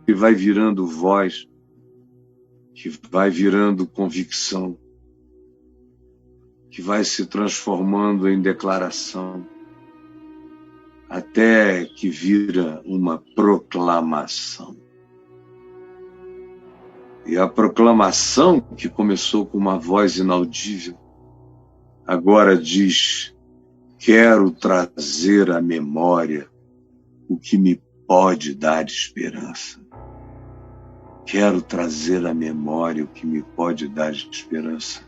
que vai virando voz, que vai virando convicção, que vai se transformando em declaração, até que vira uma proclamação. E a proclamação, que começou com uma voz inaudível, agora diz: quero trazer à memória o que me pode dar esperança. Quero trazer à memória o que me pode dar esperança.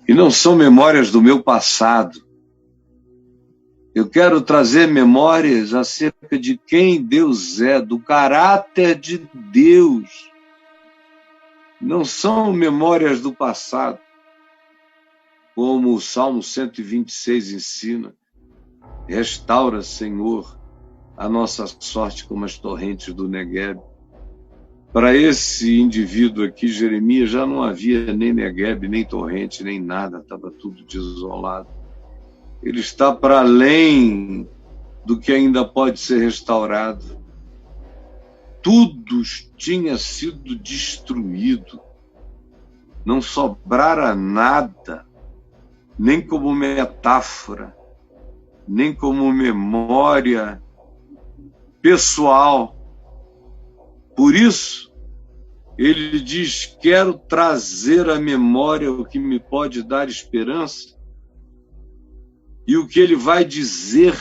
E não são memórias do meu passado. Eu quero trazer memórias acerca de quem Deus é, do caráter de Deus. Não são memórias do passado, como o Salmo 126 ensina. Restaura, Senhor, a nossa sorte como as torrentes do Negueb. Para esse indivíduo aqui, Jeremias, já não havia nem Negueb, nem torrente, nem nada, estava tudo desolado. Ele está para além do que ainda pode ser restaurado. Tudo tinha sido destruído. Não sobrara nada, nem como metáfora, nem como memória pessoal. Por isso, ele diz: quero trazer à memória o que me pode dar esperança. E o que ele vai dizer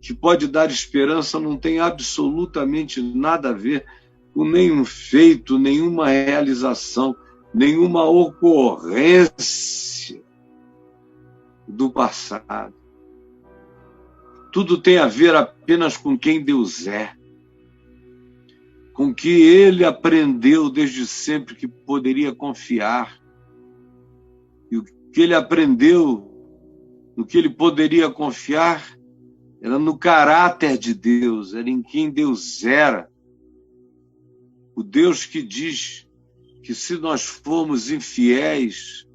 que pode dar esperança não tem absolutamente nada a ver com nenhum feito, nenhuma realização, nenhuma ocorrência do passado. Tudo tem a ver apenas com quem Deus é, com que ele aprendeu desde sempre que poderia confiar. E o que ele aprendeu, no que ele poderia confiar, era no caráter de Deus, era em quem Deus era. O Deus que diz que se nós formos infiéis,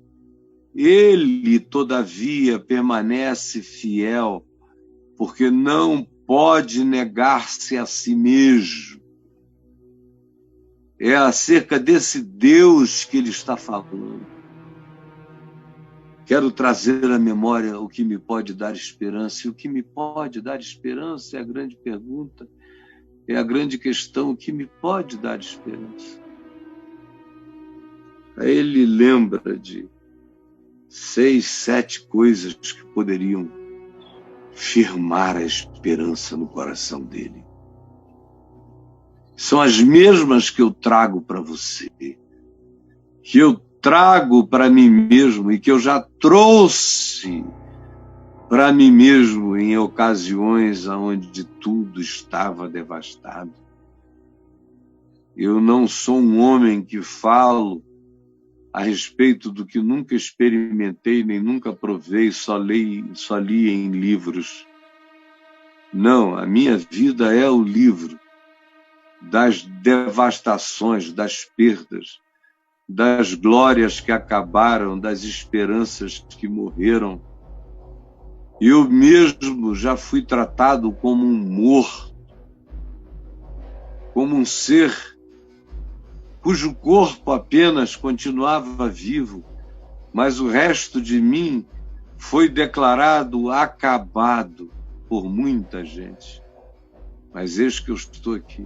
ele, todavia, permanece fiel, porque não pode negar-se a si mesmo. É acerca desse Deus que ele está falando. Quero trazer à memória o que me pode dar esperança. E o que me pode dar esperança é a grande pergunta, é a grande questão: o que me pode dar esperança? Aí ele lembra de 6, 7 coisas que poderiam firmar a esperança no coração dele. São as mesmas que eu trago para você, que eu trago para mim mesmo e que eu já trouxe para mim mesmo em ocasiões onde tudo estava devastado. Eu não sou um homem que falo a respeito do que nunca experimentei, nem nunca provei, só li em livros. Não, a minha vida é o livro das devastações, das perdas, das glórias que acabaram, das esperanças que morreram. Eu mesmo já fui tratado como um morto, como um ser cujo corpo apenas continuava vivo, mas o resto de mim foi declarado acabado por muita gente. Mas eis que eu estou aqui.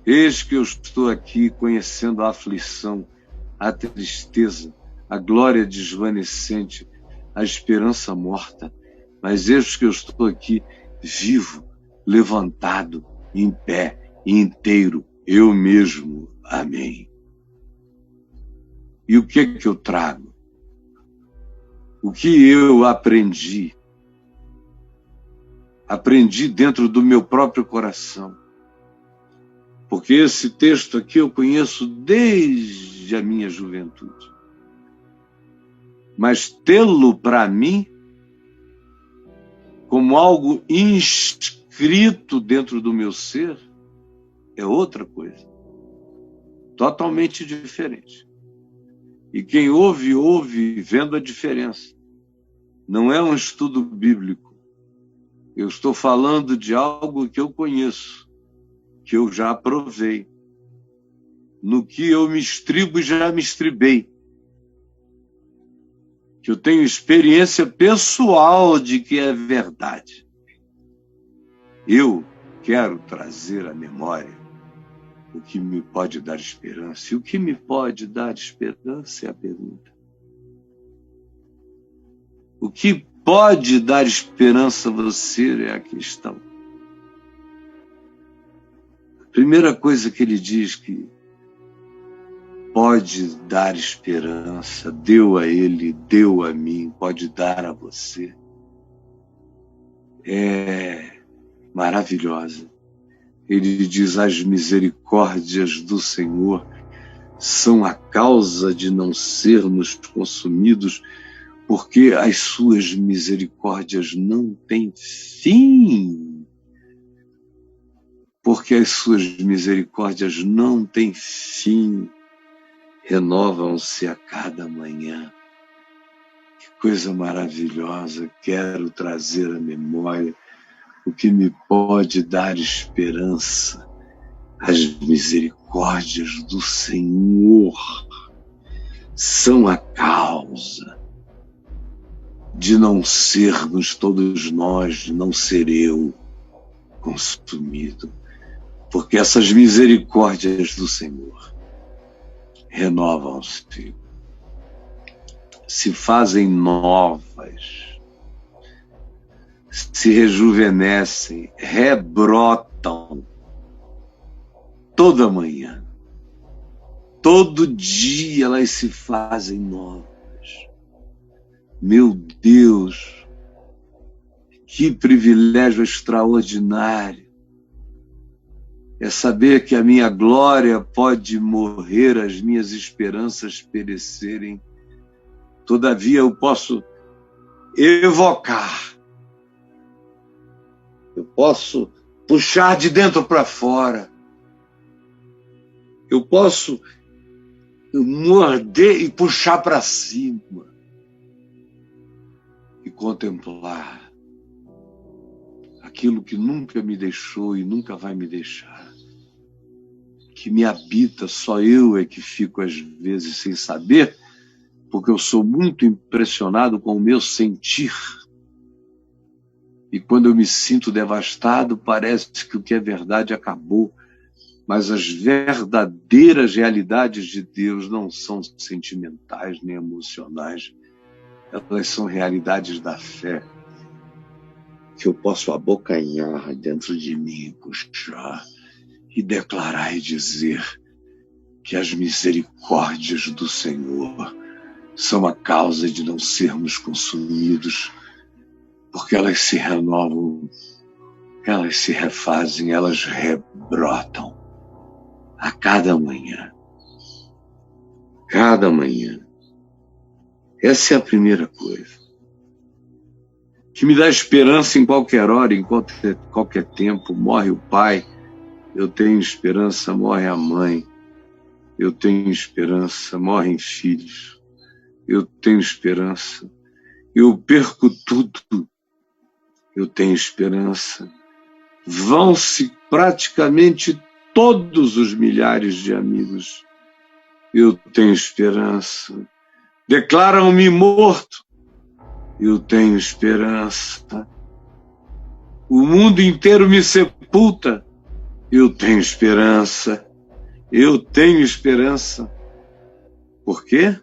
Eis que eu estou aqui conhecendo a aflição, a tristeza, a glória desvanecente, a esperança morta. Mas eis que eu estou aqui vivo, levantado, em pé, inteiro, eu mesmo. Amém. E o que é que eu trago? O que eu aprendi? Aprendi dentro do meu próprio coração. Porque esse texto aqui eu conheço desde a minha juventude. Mas tê-lo para mim como algo inscrito dentro do meu ser é outra coisa. Totalmente diferente. E quem ouve, ouve vendo a diferença. Não é um estudo bíblico. Eu estou falando de algo que eu conheço, que eu já provei, no que eu me estribo e já me estribei, que eu tenho experiência pessoal de que é verdade. Eu quero trazer à memória o que me pode dar esperança. E o que me pode dar esperança é a pergunta. O que pode dar esperança a você é a questão. A primeira coisa que ele diz que pode dar esperança, deu a ele, deu a mim, pode dar a você, é maravilhosa. Ele diz: as misericórdias do Senhor são a causa de não sermos consumidos, porque as suas misericórdias não têm fim. Porque as suas misericórdias não têm fim, renovam-se a cada manhã. Que coisa maravilhosa! Quero trazer à memória o que me pode dar esperança. As misericórdias do Senhor são a causa de não sermos todos nós, de não ser eu consumido. Porque essas misericórdias do Senhor renovam-se, se fazem novas, se rejuvenescem, rebrotam toda manhã. Todo dia elas se fazem novas. Meu Deus, que privilégio extraordinário é saber que a minha glória pode morrer, as minhas esperanças perecerem. Todavia eu posso evocar, eu posso puxar de dentro para fora, eu posso morder e puxar para cima e contemplar aquilo que nunca me deixou e nunca vai me deixar, que me habita. Só eu é que fico às vezes sem saber, porque eu sou muito impressionado com o meu sentir. E quando eu me sinto devastado, parece que o que é verdade acabou. Mas as verdadeiras realidades de Deus não são sentimentais nem emocionais. Elas são realidades da fé, que eu posso abocanhar dentro de mim, puxar e declarar e dizer que as misericórdias do Senhor são a causa de não sermos consumidos, porque elas se renovam, elas se refazem, elas rebrotam a cada manhã. Cada manhã. Essa é a primeira coisa que me dá esperança em qualquer hora, em qualquer tempo. Morre o pai, eu tenho esperança. Morre a mãe, eu tenho esperança. Morrem filhos, eu tenho esperança. Eu perco tudo, eu tenho esperança. Vão-se praticamente todos os milhares de amigos, eu tenho esperança. Declaram-me morto, eu tenho esperança. O mundo inteiro me sepulta, eu tenho esperança. Eu tenho esperança. Por quê?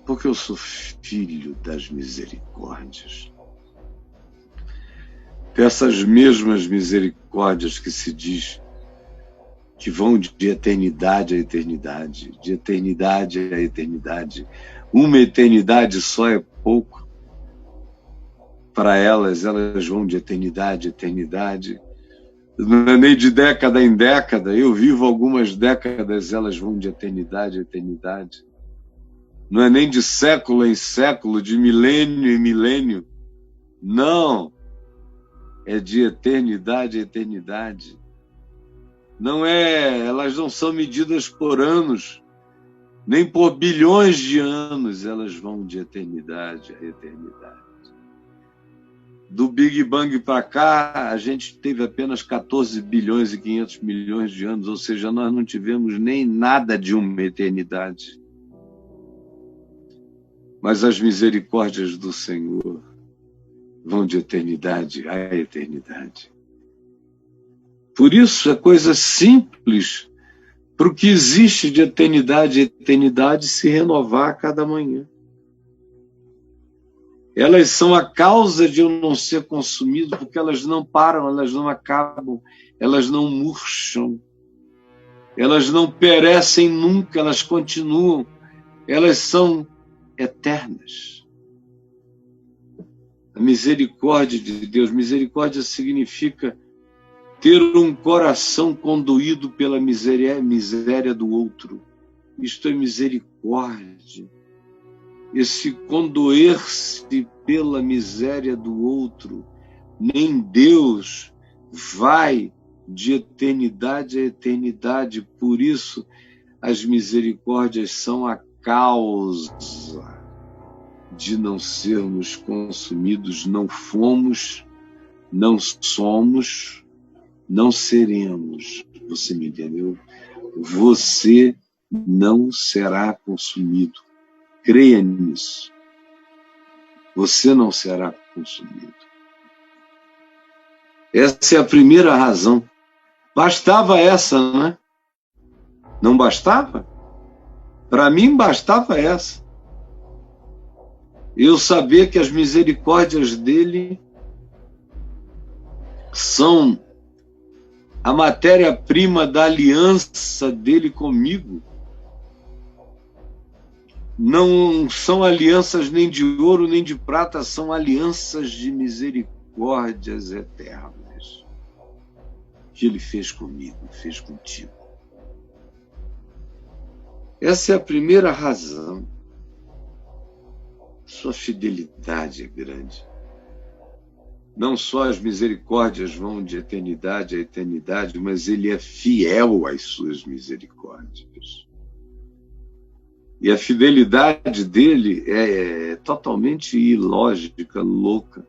Porque eu sou filho das misericórdias. Dessas mesmas misericórdias que se diz que vão de eternidade a eternidade, de eternidade a eternidade. Uma eternidade só é pouco para elas, elas vão de eternidade a eternidade. Não é nem de década em década, eu vivo algumas décadas, elas vão de eternidade a eternidade. Não é nem de século em século, de milênio em milênio. Não, é de eternidade a eternidade. Não é, elas não são medidas por anos, nem por bilhões de anos, elas vão de eternidade a eternidade. Do Big Bang para cá, a gente teve apenas 14 bilhões e 500 milhões de anos, ou seja, nós não tivemos nem nada de uma eternidade. Mas as misericórdias do Senhor vão de eternidade a eternidade. Por isso, é coisa simples para o que existe de eternidade a eternidade se renovar a cada manhã. Elas são a causa de eu não ser consumido, porque elas não param, elas não acabam, elas não murcham, elas não perecem nunca, elas continuam, elas são eternas. A misericórdia de Deus, misericórdia significa ter um coração conduído pela miséria do outro. Isto é misericórdia. Esse condoer-se pela miséria do outro, nem Deus vai de eternidade a eternidade. Por isso, as misericórdias são a causa de não sermos consumidos. Não fomos, não somos, não seremos. Você me entendeu? Você não será consumido. Creia nisso. Você não será consumido. Essa é a primeira razão. Bastava essa, né? Não bastava? Para mim, bastava essa. Eu saber que as misericórdias dele são a matéria-prima da aliança dele comigo. Não são alianças nem de ouro nem de prata, são alianças de misericórdias eternas que ele fez comigo, fez contigo. Essa é a primeira razão. Sua fidelidade é grande. Não só as misericórdias vão de eternidade a eternidade, mas ele é fiel às suas misericórdias. E a fidelidade dele é totalmente ilógica, louca.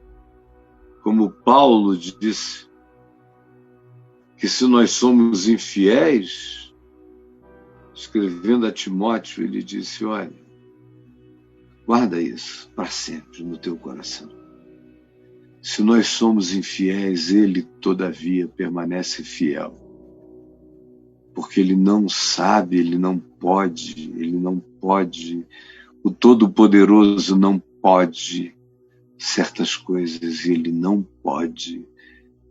Como Paulo disse, que se nós somos infiéis, escrevendo a Timóteo, ele disse, olha, guarda isso para sempre no teu coração. Se nós somos infiéis, ele, todavia, permanece fiel. Porque ele não sabe, ele não pode, o Todo-Poderoso não pode certas coisas e ele não pode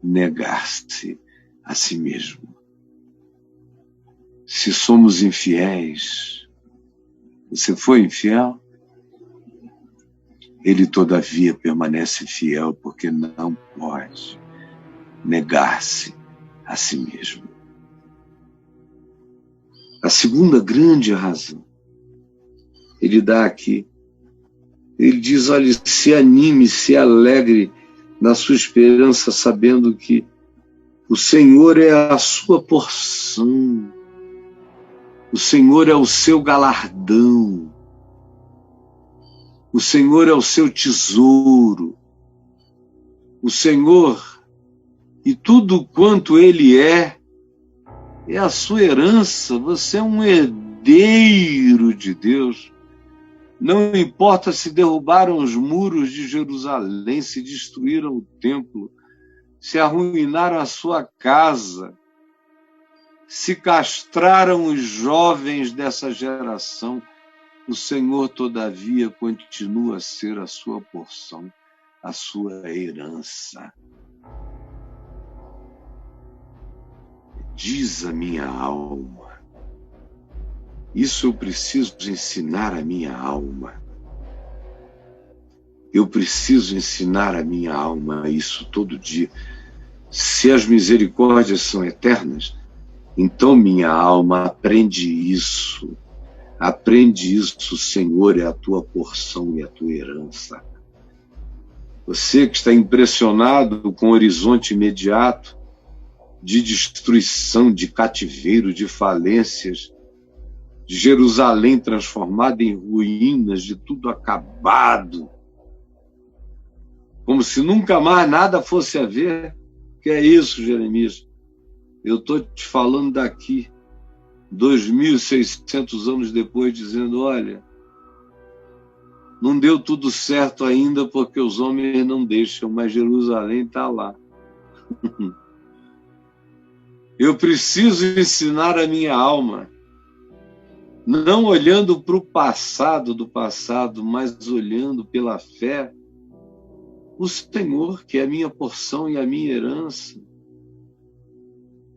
negar-se a si mesmo. Se somos infiéis, você foi infiel? Ele, todavia, permanece fiel porque não pode negar-se a si mesmo. A segunda grande razão, ele dá aqui, ele diz, olha, se anime, se alegre na sua esperança, sabendo que o Senhor é a sua porção, o Senhor é o seu galardão, o Senhor é o seu tesouro, o Senhor e tudo quanto Ele é a sua herança. Você é um herdeiro de Deus. Não importa se derrubaram os muros de Jerusalém, se destruíram o templo, se arruinaram a sua casa, se castraram os jovens dessa geração, o Senhor, todavia, continua a ser a sua porção, a sua herança. Diz a minha alma. Isso eu preciso ensinar a minha alma. Eu preciso ensinar a minha alma isso todo dia. Se as misericórdias são eternas, então minha alma aprende isso. Aprende isso, Senhor, é a tua porção e a tua herança. Você que está impressionado com o horizonte imediato, de destruição, de cativeiro, de falências, de Jerusalém transformada em ruínas, de tudo acabado. como se nunca mais nada fosse a ver. Que é isso, Jeremias? Eu estou te falando daqui, 2.600 anos depois, dizendo, olha, não deu tudo certo ainda porque os homens não deixam, mas Jerusalém está lá. Eu preciso ensinar a minha alma, não olhando para o passado do passado, mas olhando pela fé, o Senhor, que é a minha porção e a minha herança.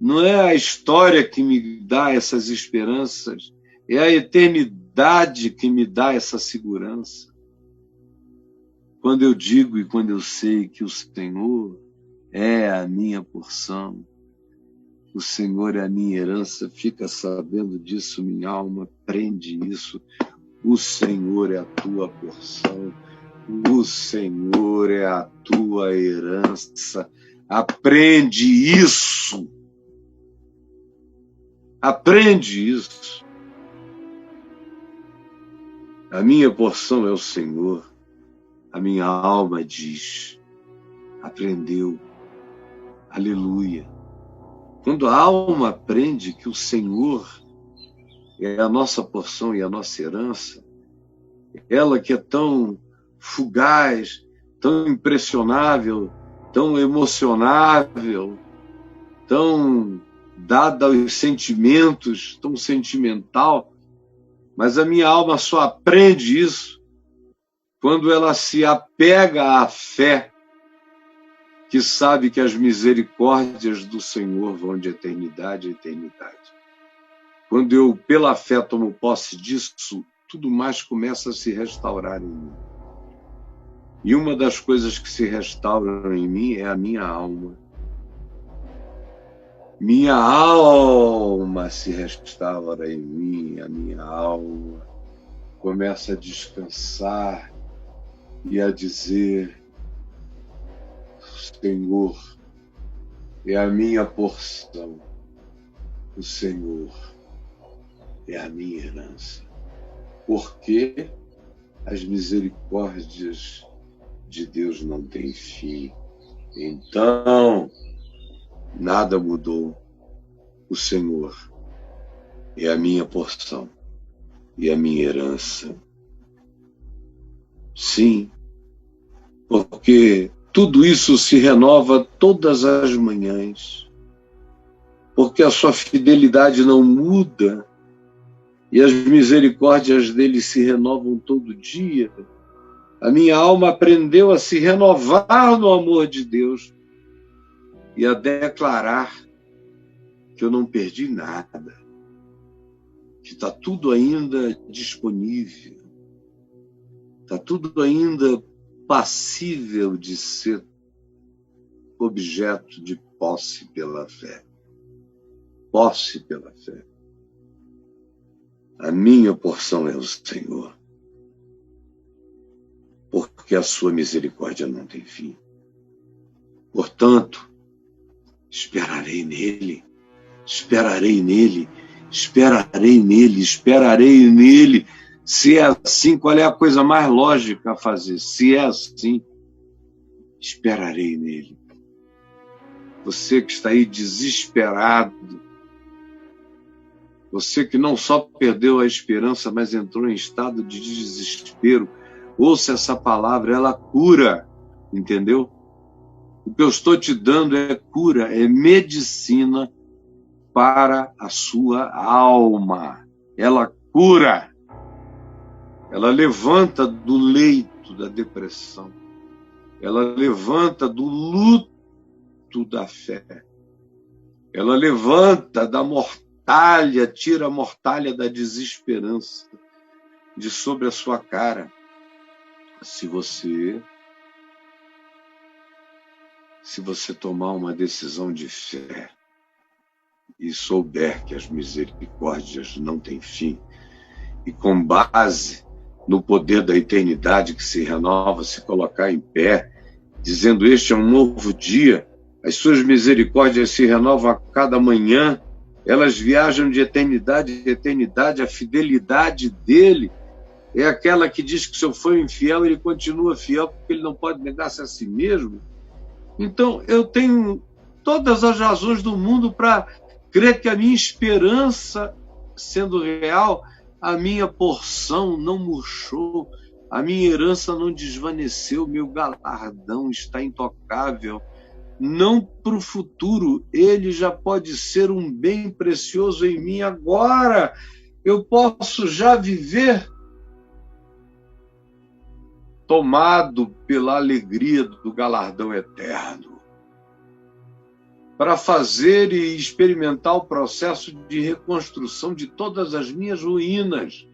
Não é a história que me dá essas esperanças, é a eternidade que me dá essa segurança. Quando eu digo e quando eu sei que o Senhor é a minha porção, o Senhor é a minha herança, fica sabendo disso, minha alma, aprende isso. O Senhor é a tua porção, o Senhor é a tua herança. Aprende isso. Aprende isso. A minha porção é o Senhor. A minha alma diz, aprendeu. Aleluia. Quando a alma aprende que o Senhor é a nossa porção e a nossa herança, ela que é tão fugaz, tão impressionável, tão emocionável, tão dada aos sentimentos, tão sentimental, mas a minha alma só aprende isso quando ela se apega à fé, que sabe que as misericórdias do Senhor vão de eternidade a eternidade. Quando eu, pela fé, tomo posse disso, tudo mais começa a se restaurar em mim. E uma das coisas que se restauram em mim é a minha alma. Minha alma se restaura em mim, a minha alma começa a descansar e a dizer, Senhor é a minha porção, o Senhor é a minha herança. Porque as misericórdias de Deus não têm fim. Então, nada mudou. O Senhor é a minha porção e a minha herança. Sim, porque tudo isso se renova todas as manhãs, porque a sua fidelidade não muda e as misericórdias dele se renovam todo dia. A minha alma aprendeu a se renovar no amor de Deus e a declarar que eu não perdi nada, que está tudo ainda disponível, está tudo ainda passível de ser objeto de posse pela fé. Posse pela fé. A minha porção é o Senhor, porque a sua misericórdia não tem fim. Portanto, esperarei nele, esperarei nele, esperarei nele, esperarei nele. Se é assim, qual é a coisa mais lógica a fazer? Se é assim, esperarei nele. Você que está aí desesperado, você que não só perdeu a esperança, mas entrou em estado de desespero, ouça essa palavra, ela cura, entendeu? O que eu estou te dando é cura, é medicina para a sua alma. Ela cura, ela levanta do leito da depressão, ela levanta do luto da fé, ela levanta da mortalha, tira a mortalha da desesperança de sobre a sua cara. Se você tomar uma decisão de fé e souber que as misericórdias não têm fim, e com base no poder da eternidade que se renova, se colocar em pé, dizendo, este é um novo dia, as suas misericórdias se renovam a cada manhã, elas viajam de eternidade em eternidade, a fidelidade dele É aquela que diz que se eu for infiel, ele continua fiel, porque ele não pode negar-se a si mesmo. Então, eu tenho todas as razões do mundo para crer que a minha esperança, sendo real, a minha porção não murchou, a minha herança não desvaneceu, meu galardão está intocável. Não para o futuro, ele já pode ser um bem precioso em mim agora. Eu posso já viver tomado pela alegria do galardão eterno, para fazer e experimentar o processo de reconstrução de todas as minhas ruínas.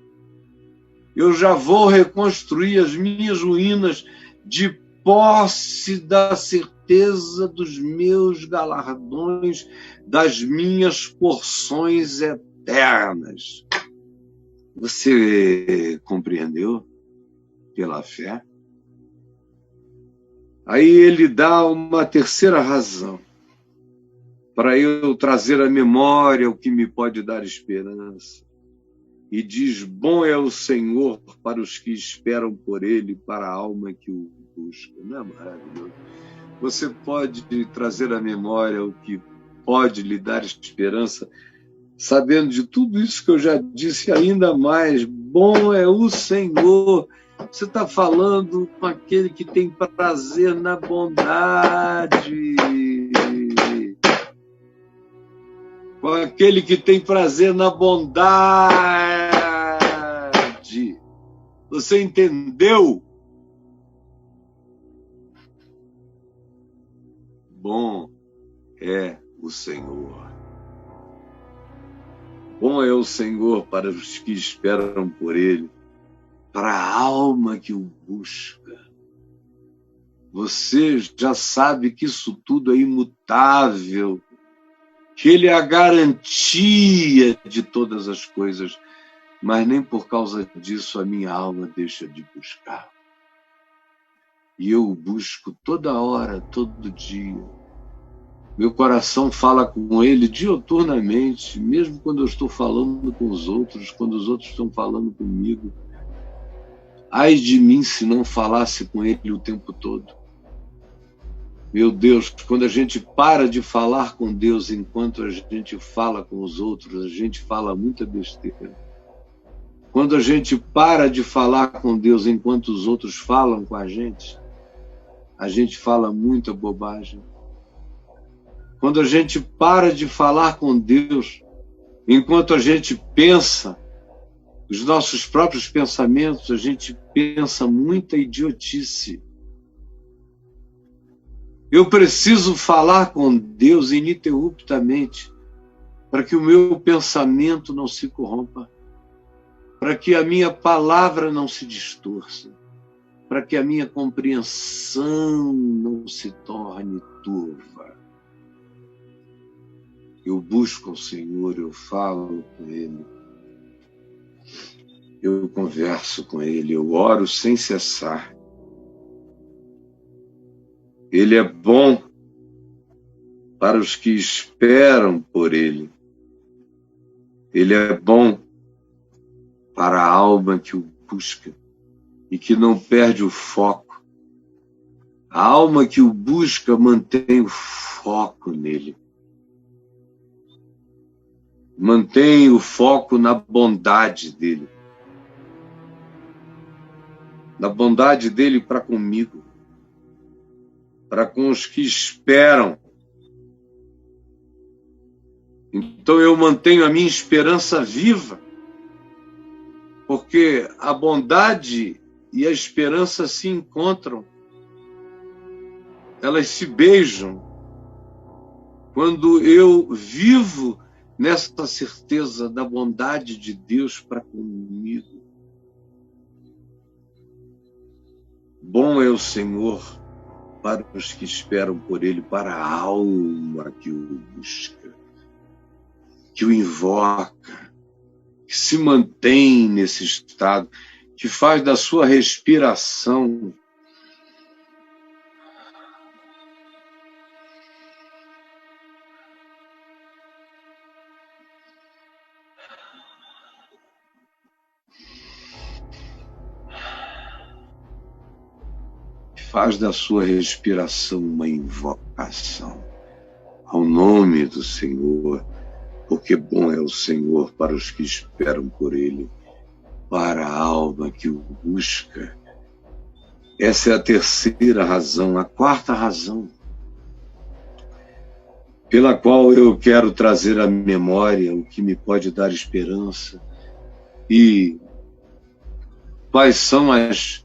Eu já vou reconstruir as minhas ruínas de posse da certeza dos meus galardões, das minhas porções eternas. Você compreendeu? Pela fé. Aí ele dá uma terceira razão para eu trazer à memória o que me pode dar esperança. E diz: bom é o Senhor para os que esperam por ele, para a alma que o busca. Não é maravilhoso? Você pode trazer à memória o que pode lhe dar esperança, sabendo de tudo isso que eu já disse, ainda mais. Bom é o Senhor. Você está falando com aquele que tem prazer na bondade. Com aquele que tem prazer na bondade. Você entendeu? Bom é o Senhor. Bom é o Senhor para os que esperam por ele, para a alma que o busca. Você já sabe que isso tudo é imutável, que ele é a garantia de todas as coisas, mas nem por causa disso a minha alma deixa de buscar. E eu o busco toda hora, todo dia. Meu coração fala com ele diuturnamente, mesmo quando eu estou falando com os outros, quando os outros estão falando comigo. Ai de mim se não falasse com ele o tempo todo. Meu Deus, quando a gente para de falar com Deus enquanto a gente fala com os outros, a gente fala muita besteira. Quando a gente para de falar com Deus enquanto os outros falam com a gente fala muita bobagem. Quando a gente para de falar com Deus enquanto a gente pensa os nossos próprios pensamentos, a gente pensa muita idiotice. Eu preciso falar com Deus ininterruptamente para que o meu pensamento não se corrompa, para que a minha palavra não se distorça, para que a minha compreensão não se torne turva. Eu busco o Senhor, eu falo com Ele, eu converso com Ele, eu oro sem cessar. Ele é bom para os que esperam por Ele. Ele é bom para a alma que o busca e que não perde o foco. A alma que o busca mantém o foco nele. Mantém o foco na bondade dele. Na bondade dele para comigo. Para com os que esperam. Então eu mantenho a minha esperança viva, porque a bondade e a esperança se encontram, elas se beijam, quando eu vivo nessa certeza da bondade de Deus para comigo. Bom é o Senhor para os que esperam por Ele, para a alma que o busca, que o invoca, que se mantém nesse estado, que faz da sua respiração Faz da sua respiração uma invocação ao nome do Senhor, porque bom é o Senhor para os que esperam por Ele, para a alma que o busca. Essa é a terceira razão. A quarta razão pela qual eu quero trazer à memória o que me pode dar esperança e quais são as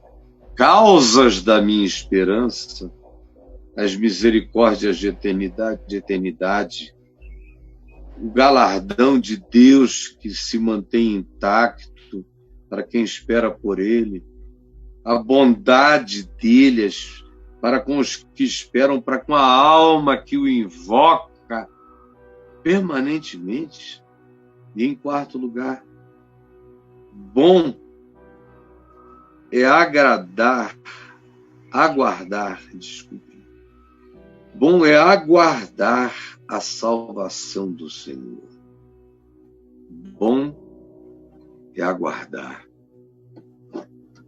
causas da minha esperança, as misericórdias de eternidade, o galardão de Deus que se mantém intacto para quem espera por Ele, a bondade deles para com os que esperam, para com a alma que o invoca permanentemente. E em quarto lugar, bom é bom é aguardar a salvação do Senhor. Bom é aguardar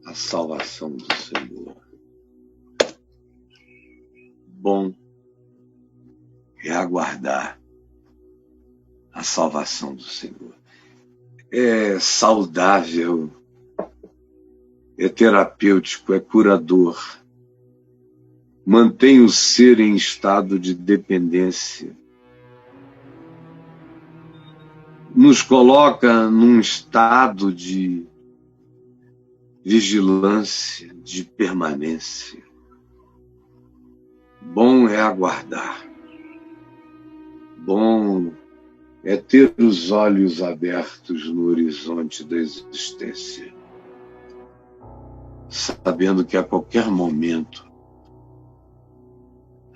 a salvação do Senhor. Bom é aguardar a salvação do Senhor. É saudável, é terapêutico, é curador. Mantém o ser em estado de dependência. Nos coloca num estado de vigilância, de permanência. Bom é aguardar. Bom é ter os olhos abertos no horizonte da existência, sabendo que a qualquer momento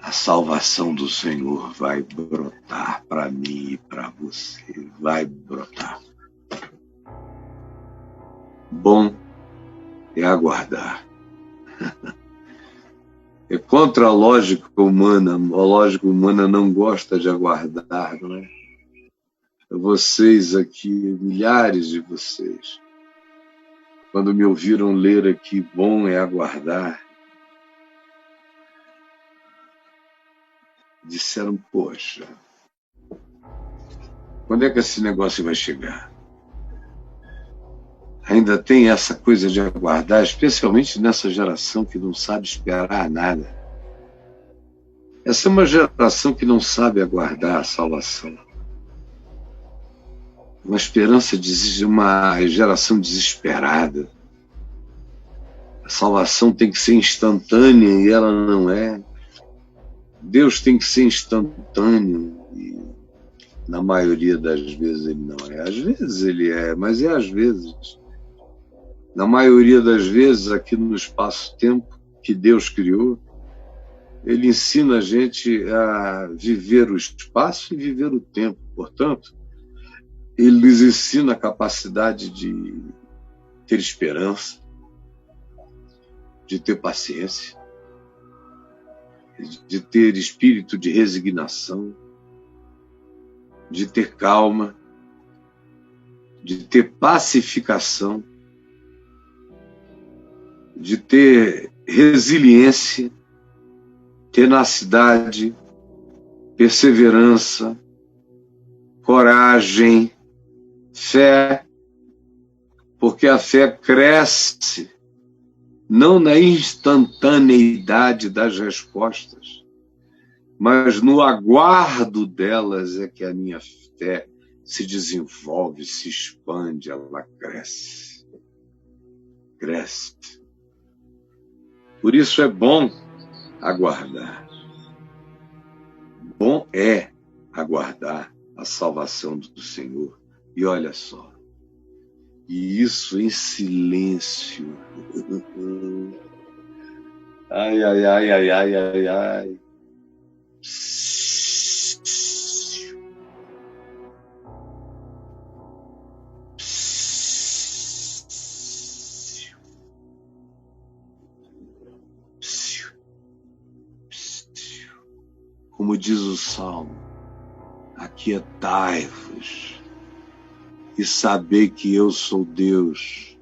a salvação do Senhor vai brotar para mim e para você. Vai brotar. Bom é aguardar. É contra a lógica humana. A lógica humana não gosta de aguardar, não é? Vocês aqui, milhares de vocês, quando me ouviram ler aqui, bom é aguardar, disseram, poxa, quando é que esse negócio vai chegar? Ainda tem essa coisa de aguardar, especialmente nessa geração que não sabe esperar nada. Essa é uma geração que não sabe aguardar a salvação. Uma uma geração desesperada. A salvação tem que ser instantânea e ela não é. Deus tem que ser instantâneo e na maioria das vezes ele não é. Às vezes ele é, mas é às vezes. Na maioria das vezes, aqui no espaço-tempo que Deus criou, ele ensina a gente a viver o espaço e viver o tempo. Portanto, ele nos ensina a capacidade de ter esperança, de ter paciência, de ter espírito de resignação, de ter calma, de ter pacificação, de ter resiliência, tenacidade, perseverança, coragem, fé, porque a fé cresce não na instantaneidade das respostas, mas no aguardo delas é que a minha fé se desenvolve, se expande, ela cresce. Cresce. Por isso é bom aguardar. Bom é aguardar a salvação do Senhor. E olha só, e isso em silêncio. Ai, ai, ai, ai, ai, ai, ai. Como diz o Salmo, aquietai-vos e sabei que eu sou Deus.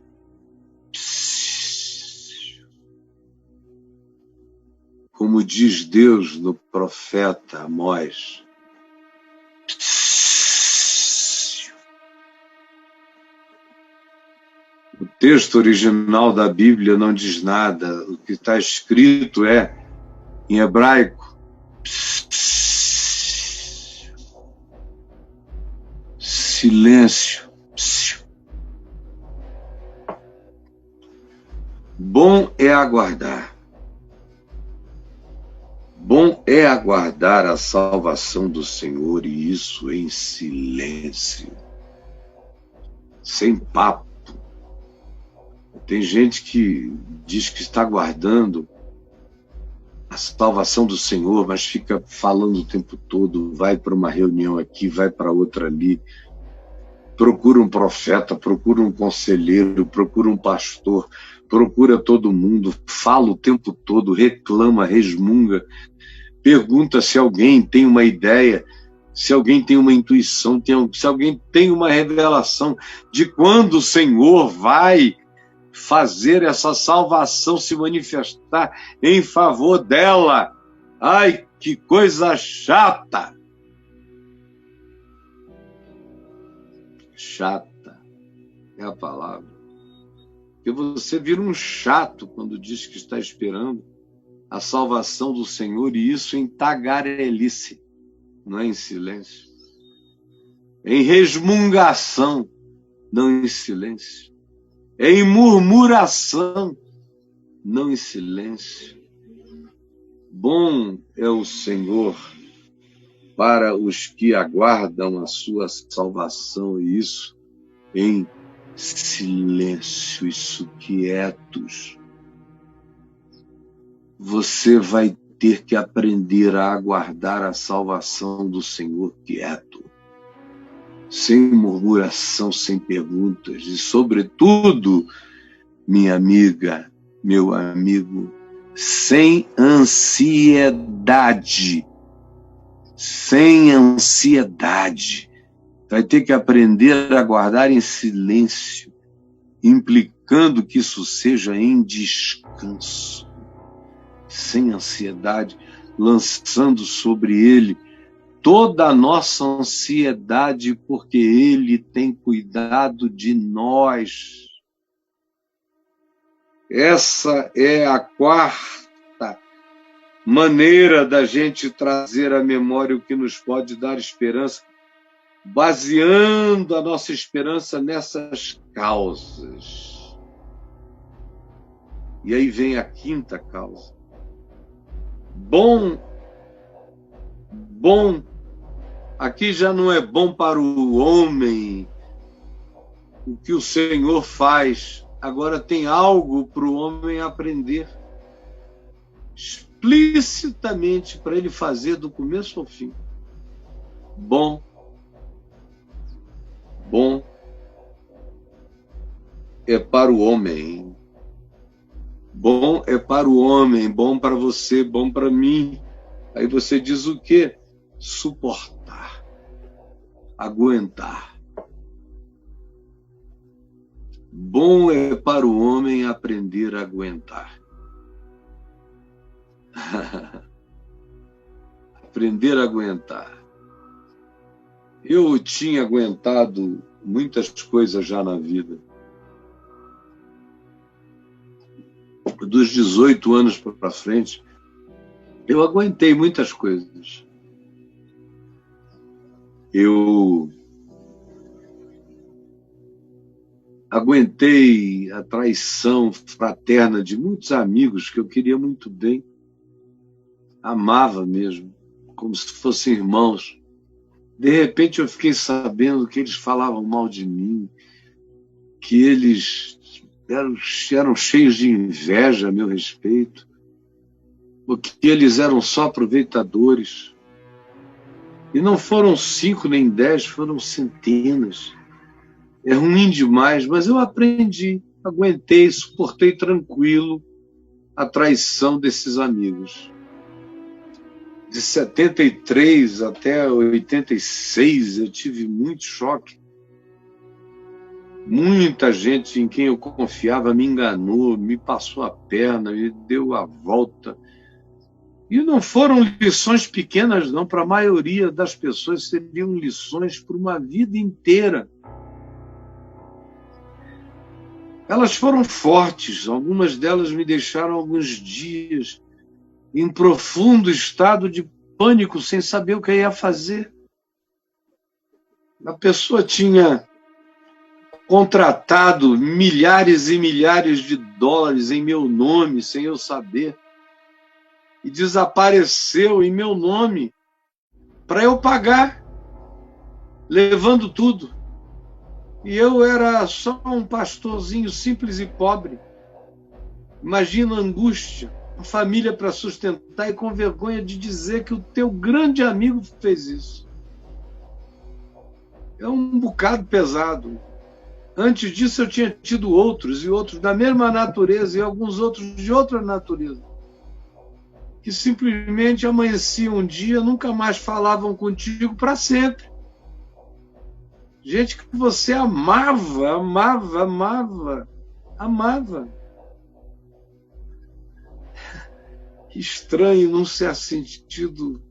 como diz Deus no profeta Amós. O texto original da Bíblia não diz nada. O que está escrito é, em hebraico, silêncio. Bom é aguardar. Bom é aguardar a salvação do Senhor, e isso em silêncio, sem papo. Tem gente que diz que está aguardando a salvação do Senhor, mas fica falando o tempo todo, vai para uma reunião aqui, vai para outra ali, procura um profeta, procura um conselheiro, procura um pastor, procura todo mundo, fala o tempo todo, reclama, resmunga, pergunta se alguém tem uma ideia, se alguém tem uma intuição, se alguém tem uma revelação de quando o Senhor vai fazer essa salvação se manifestar em favor dela. Ai, que coisa chata! Chata é a palavra. Porque você vira um chato quando diz que está esperando a salvação do Senhor, e isso em tagarelice, não é em silêncio. Em resmungação, não em silêncio. Em murmuração, não em silêncio. Bom é o Senhor para os que aguardam a sua salvação, e isso em silêncio, isso quietos. Você vai ter que aprender a aguardar a salvação do Senhor quieto, sem murmuração, sem perguntas, e, sobretudo, minha amiga, meu amigo, sem ansiedade. Sem ansiedade. Vai ter que aprender a aguardar em silêncio, implicando que isso seja em descanso, sem ansiedade, lançando sobre ele toda a nossa ansiedade, porque ele tem cuidado de nós. Essa é a quarta maneira da gente trazer à memória o que nos pode dar esperança, baseando a nossa esperança nessas causas. E aí vem a quinta causa. Bom, aqui já não é bom para o homem o que o Senhor faz, agora tem algo para o homem aprender explicitamente para ele fazer do começo ao fim. Bom é para o homem. Bom é para o homem, bom para você, bom para mim. Aí você diz o quê? Suportar, aguentar. Bom é para o homem aprender a aguentar. Aprender a aguentar. Eu tinha aguentado muitas coisas já na vida. Dos 18 anos para frente, eu aguentei muitas coisas. Eu aguentei a traição fraterna de muitos amigos que eu queria muito bem, amava mesmo, como se fossem irmãos. De repente eu fiquei sabendo que eles falavam mal de mim, que eles eram cheios de inveja a meu respeito, porque eles eram só aproveitadores. E não foram 5 nem 10, foram centenas. É ruim demais, mas eu aprendi, aguentei, suportei tranquilo a traição desses amigos. De 73 até 86, eu tive muito choque. Muita gente em quem eu confiava me enganou, me passou a perna, me deu a volta. E não foram lições pequenas, não. Para a maioria das pessoas seriam lições por uma vida inteira. Elas foram fortes, algumas delas me deixaram alguns dias em profundo estado de pânico, sem saber o que ia fazer. A pessoa tinha contratado milhares e milhares de dólares em meu nome, sem eu saber, e desapareceu em meu nome para eu pagar, levando tudo. E eu era só um pastorzinho simples e pobre. Imagina a angústia, a família para sustentar e com vergonha de dizer que o teu grande amigo fez isso. É um bocado pesado. Antes disso eu tinha tido outros, e outros da mesma natureza, e alguns outros de outra natureza, que simplesmente amanheciam um dia, nunca mais falavam contigo para sempre. Gente que você amava, amava, amava, amava. Que estranho não ser sentido.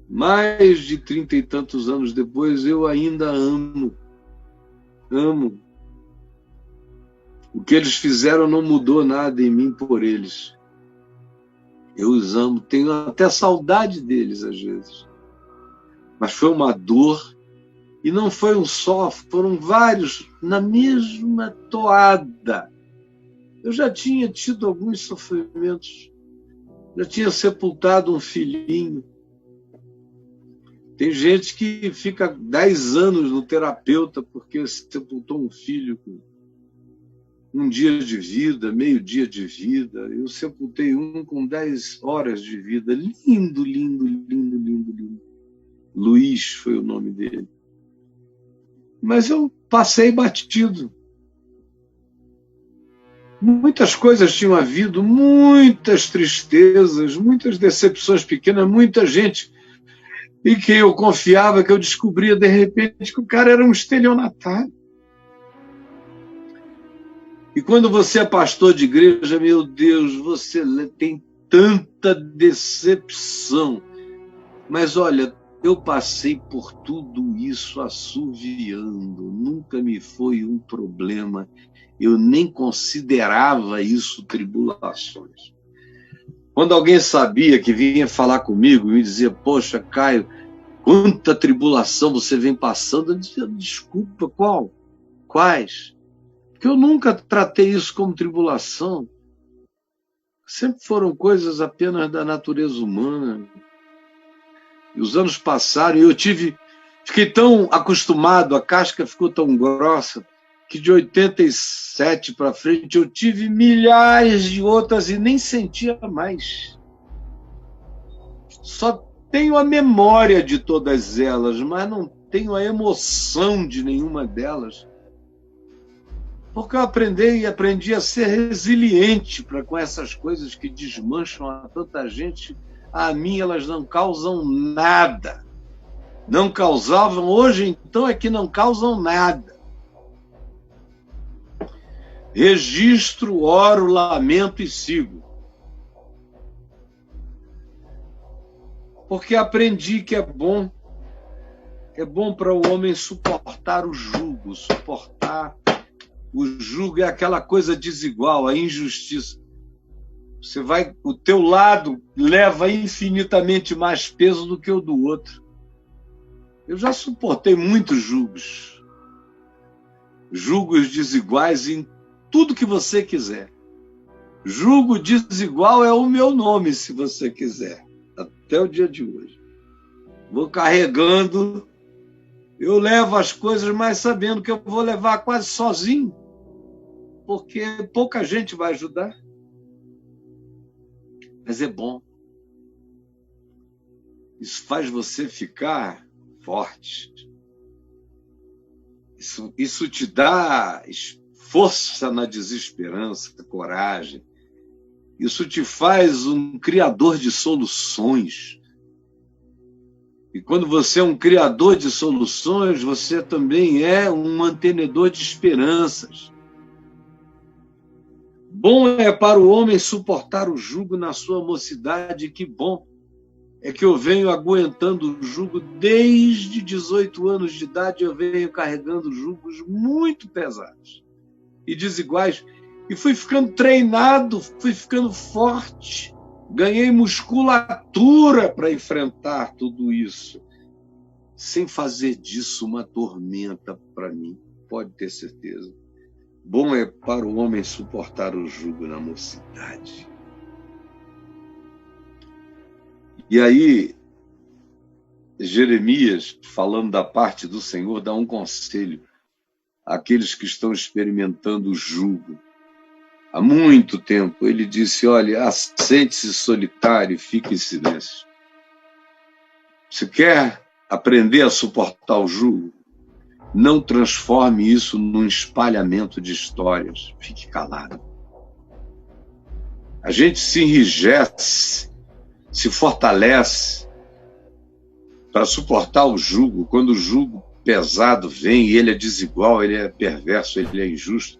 Mais de 30 e tantos anos depois, eu ainda amo. Amo. O que eles fizeram não mudou nada em mim por eles. Eu os amo, tenho até saudade deles às vezes. Mas foi uma dor, e não foi um só, foram vários na mesma toada. Eu já tinha tido alguns sofrimentos, já tinha sepultado um filhinho. Tem gente que fica 10 anos no terapeuta porque sepultou um filho com um dia de vida, meio dia de vida. Eu sepultei um com 10 horas de vida. Lindo, lindo, lindo, lindo, lindo. Luiz foi o nome dele. Mas eu passei batido. Muitas coisas tinham havido, muitas tristezas, muitas decepções pequenas, muita gente em que eu confiava, que eu descobria de repente que o cara era um estelionatário. E quando você é pastor de igreja, meu Deus, você tem tanta decepção. Mas olha, eu passei por tudo isso assoviando, nunca me foi um problema. Eu nem considerava isso tribulações. Quando alguém sabia que vinha falar comigo e me dizia, poxa, Caio, quanta tribulação você vem passando, eu dizia, desculpa, qual? Quais? Porque eu nunca tratei isso como tribulação. Sempre foram coisas apenas da natureza humana. E os anos passaram e fiquei tão acostumado, a casca ficou tão grossa, que de 87 para frente eu tive milhares de outras e nem sentia mais. Só tenho a memória de todas elas, mas não tenho a emoção de nenhuma delas. Porque eu aprendi a ser resiliente para com essas coisas que desmancham a tanta gente. A mim elas não causam nada. Não causavam, hoje então é que não causam nada. Registro, oro, lamento e sigo. Porque aprendi que é bom para o homem suportar o jugo. Suportar o jugo é aquela coisa desigual, a injustiça. O teu lado leva infinitamente mais peso do que o do outro. Eu já suportei muitos jugos. Jugos desiguais em tudo que você quiser. Jugo desigual é o meu nome, se você quiser. Até o dia de hoje. Vou carregando, eu levo as coisas, mas sabendo que eu vou levar quase sozinho, porque pouca gente vai ajudar. Mas é bom. Isso faz você ficar forte. Isso te dá força na desesperança, coragem. Isso te faz um criador de soluções. E quando você é um criador de soluções, você também é um mantenedor de esperanças. Bom é para o homem suportar o jugo na sua mocidade, que bom é que eu venho aguentando o jugo desde 18 anos de idade, eu venho carregando jugos muito pesados e desiguais, e fui ficando treinado, fui ficando forte, ganhei musculatura para enfrentar tudo isso, sem fazer disso uma tormenta para mim, pode ter certeza. Bom é para o homem suportar o jugo na mocidade. E aí, Jeremias, falando da parte do Senhor, dá um conselho àqueles que estão experimentando o jugo. Há muito tempo, ele disse, olha, assente-se solitário e fique em silêncio. Se quer aprender a suportar o jugo, não transforme isso num espalhamento de histórias. Fique calado. A gente se enrijece, se fortalece para suportar o jugo. Quando o jugo pesado vem, e ele é desigual, ele é perverso, ele é injusto,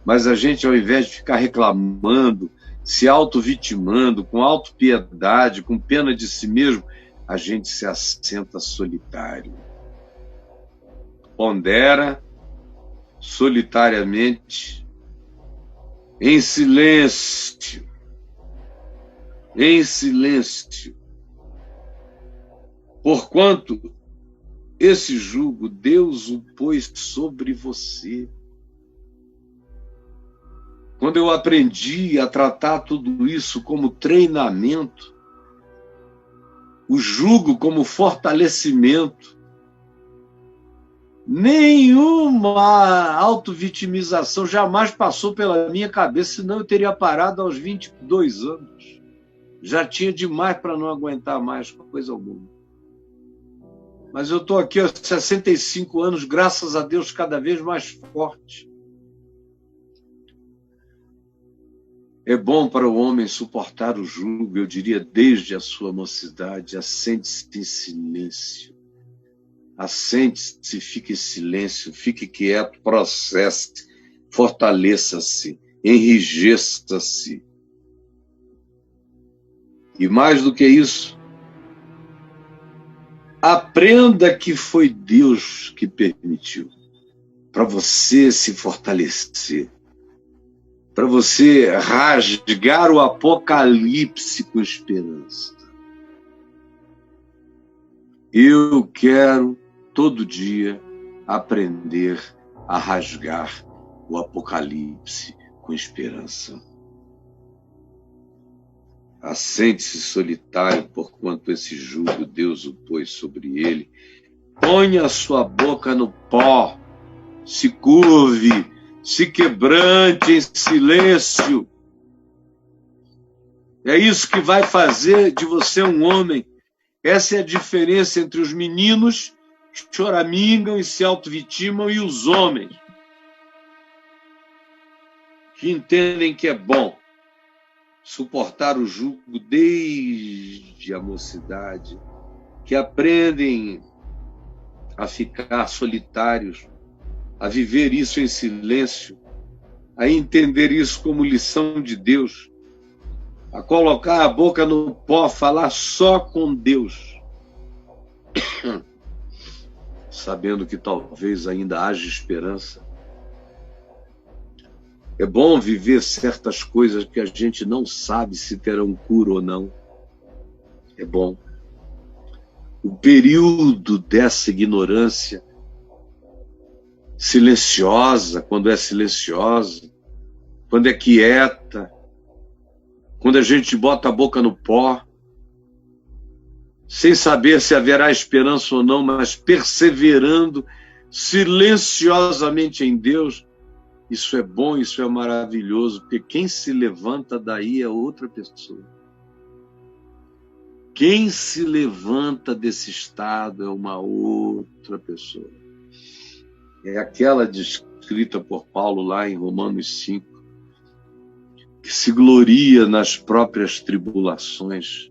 mas a gente, ao invés de ficar reclamando, se auto-vitimando, com autopiedade, com pena de si mesmo, a gente se assenta solitário. Pondera solitariamente, em silêncio, porquanto esse jugo Deus o pôs sobre você. Quando eu aprendi a tratar tudo isso como treinamento, o jugo como fortalecimento, nenhuma autovitimização jamais passou pela minha cabeça, senão eu teria parado aos 22 anos. Já tinha demais para não aguentar mais coisa alguma. Mas eu estou aqui aos 65 anos, graças a Deus, cada vez mais forte. É bom para o homem suportar o jugo, eu diria, desde a sua mocidade. Assente-se em silêncio. Assente-se, fique em silêncio, fique quieto, processe, fortaleça-se, enrijeça-se. E mais do que isso, aprenda que foi Deus que permitiu, para você se fortalecer, para você rasgar o apocalipse com esperança. Eu quero, todo dia, aprender a rasgar o apocalipse com esperança. Assente-se solitário, porquanto esse jugo Deus o pôs sobre ele. Ponha a sua boca no pó, se curve, se quebrante em silêncio. É isso que vai fazer de você um homem. Essa é a diferença entre os meninos que choramingam e se auto-vitimam e os homens que entendem que é bom suportar o jugo desde a mocidade, que aprendem a ficar solitários, a viver isso em silêncio, a entender isso como lição de Deus, a colocar a boca no pó, falar só com Deus, sabendo que talvez ainda haja esperança. É bom viver certas coisas que a gente não sabe se terão cura ou não. É bom. O período dessa ignorância silenciosa, quando é silenciosa, quando é quieta, quando a gente bota a boca no pó, sem saber se haverá esperança ou não, mas perseverando silenciosamente em Deus, isso é bom, isso é maravilhoso, porque quem se levanta daí é outra pessoa. Quem se levanta desse estado é uma outra pessoa. É aquela descrita por Paulo lá em Romanos 5, que se gloria nas próprias tribulações,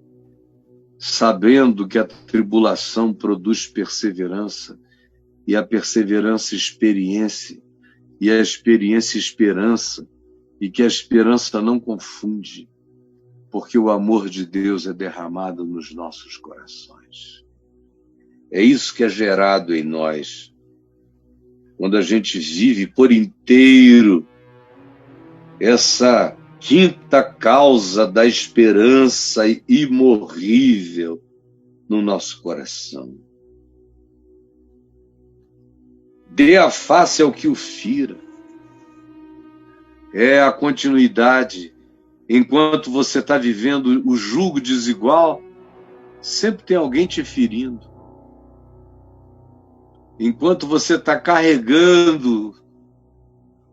sabendo que a tribulação produz perseverança, e a perseverança experiência, e a experiência esperança. e que a esperança não confunde, porque o amor de Deus é derramado nos nossos corações. É isso que é gerado em nós, quando a gente vive por inteiro essa quinta causa da esperança imorrível no nosso coração. Dê a face ao que o fira. É a continuidade. Enquanto você está vivendo o jugo desigual, sempre tem alguém te ferindo. Enquanto você está carregando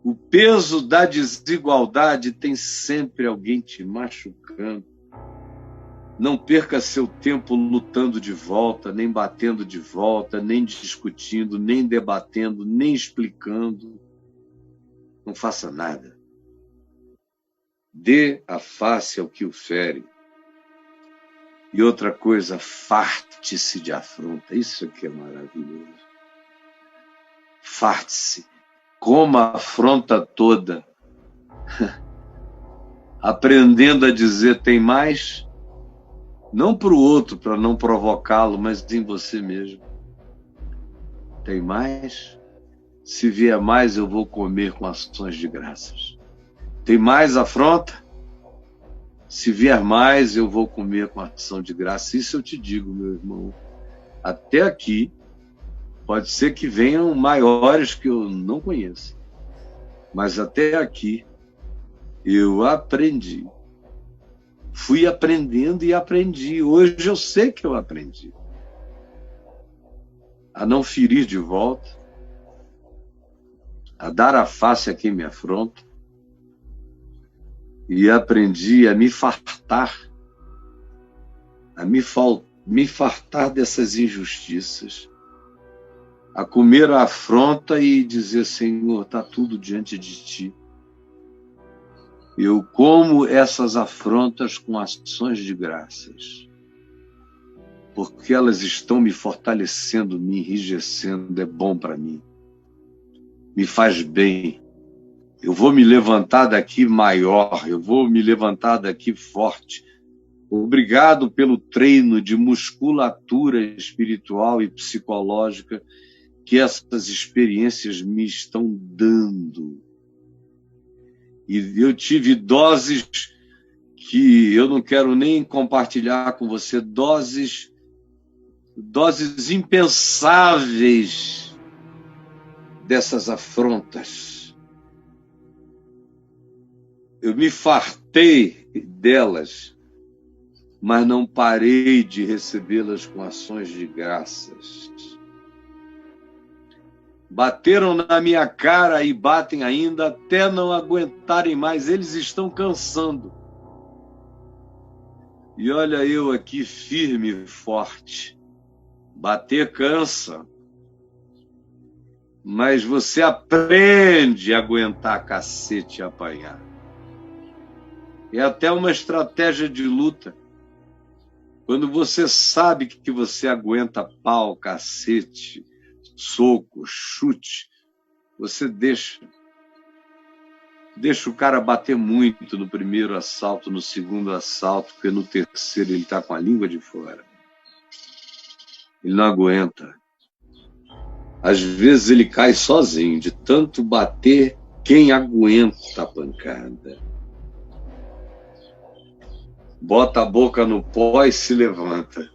o peso da desigualdade, tem sempre alguém te machucando. Não perca seu tempo lutando de volta, nem batendo de volta, nem discutindo, nem debatendo, nem explicando. Não faça nada. Dê a face ao que o fere. E outra coisa, farte-se de afronta. Isso aqui é maravilhoso. Farte-se. Coma a afronta toda. Aprendendo a dizer tem mais, não para o outro, para não provocá-lo, mas em você mesmo. Tem mais? Se vier mais, eu vou comer com ações de graças. Tem mais afronta? Se vier mais, eu vou comer com ação de graça. Isso eu te digo, meu irmão. Até aqui, pode ser que venham maiores que eu não conheço. Mas até aqui, eu aprendi. Fui aprendendo e aprendi. Hoje eu sei que eu aprendi. A não ferir de volta. A dar a face a quem me afronta. E aprendi a me fartar. A me fartar dessas injustiças. A comer a afronta e dizer, Senhor, está tudo diante de Ti. Eu como essas afrontas com ações de graças, porque elas estão me fortalecendo, me enrijecendo, é bom para mim, me faz bem. Eu vou me levantar daqui maior, eu vou me levantar daqui forte. Obrigado pelo treino de musculatura espiritual e psicológica que essas experiências me estão dando. E eu tive doses que eu não quero nem compartilhar com você, doses impensáveis dessas afrontas. Eu me fartei delas, mas não parei de recebê-las com ações de graças. Bateram na minha cara e batem ainda até não aguentarem mais. Eles estão cansando. E olha eu aqui firme e forte. Bater cansa. Mas você aprende a aguentar cacete e apanhar. É até uma estratégia de luta. Quando você sabe que você aguenta pau, cacete, soco, chute, você deixa o cara bater muito no primeiro assalto, no segundo assalto, porque no terceiro ele está com a língua de fora. Ele não aguenta. Às vezes ele cai sozinho, de tanto bater, quem aguenta a pancada? Bota a boca no pó e se levanta.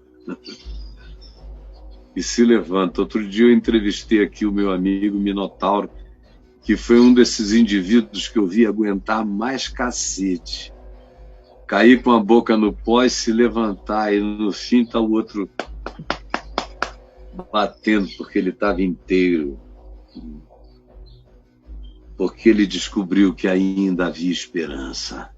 E se levanta. Outro dia eu entrevistei aqui o meu amigo Minotauro, que foi um desses indivíduos que eu vi aguentar mais cacete. Cair com a boca no pó e se levantar, e no fim tá o outro batendo porque ele estava inteiro. Porque ele descobriu que ainda havia esperança.